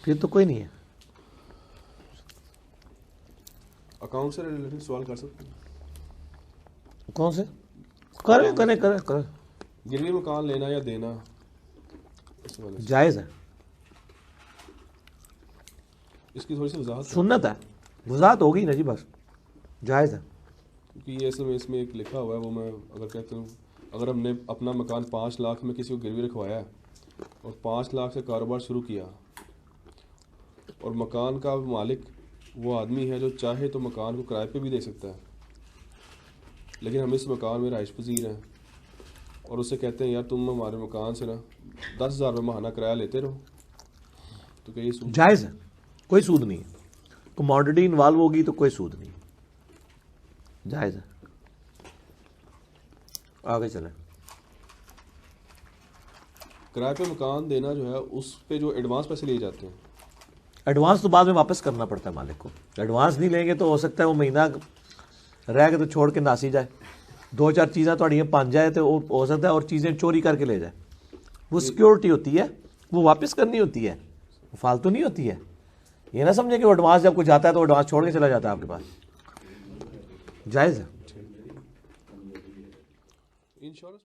फिर तो कोई नहीं है। अकाउंट से रिलेटेड सवाल कर सकते हैं? कौन से? करे करे करे करे गिरवी मकान लेना या देना, इस वाले से जायज़ है। इसकी थोड़ी सी वजाहत सुन्नत है, वजाहत होगी ना जी, बस जायज़ है। क्योंकि ये असल में इसमें एक लिखा हुआ है, वो मैं अगर कहता हूँ, अगर हमने अपना मकान 5 लाख में किसी को गिरवी रखवाया है और 5 लाख से कारोबार शुरू किया, और मकान का मालिक वो आदमी है जो चाहे तो मकान को किराए पे भी दे सकता है, लेकिन हम इस मकान में रहाइश पजीर हैं और उससे कहते हैं यार तुम हमारे मकान से ना 10,000 रुपये माहाना किराया लेते रहो, तो क्या ये सूद? जायज़ है, कोई सूद नहीं है। कमोडिटी इन्वॉल्व होगी तो कोई सूद नहीं, जायज़ है। आगे चलें। किराए पे मकान देना जो है, उस पे जो एडवांस पैसे लिए जाते हैं, एडवांस तो बाद में वापस करना पड़ता है मालिक को। एडवांस नहीं लेंगे तो हो सकता है वो महीना रह के तो छोड़ के नासी जाए, 2-4 चीज़ें थोड़ियाँ पन जाए तो हो सकता है और चीज़ें चोरी करके ले जाए। वो सिक्योरिटी होती है, वो वापस करनी होती है, वो फालतू नहीं होती है। ये ना समझे कि वो एडवांस जब कुछ जाता है तो एडवांस छोड़ के चला जाता है आपके पास। जायज़ है। इंश्योरेंस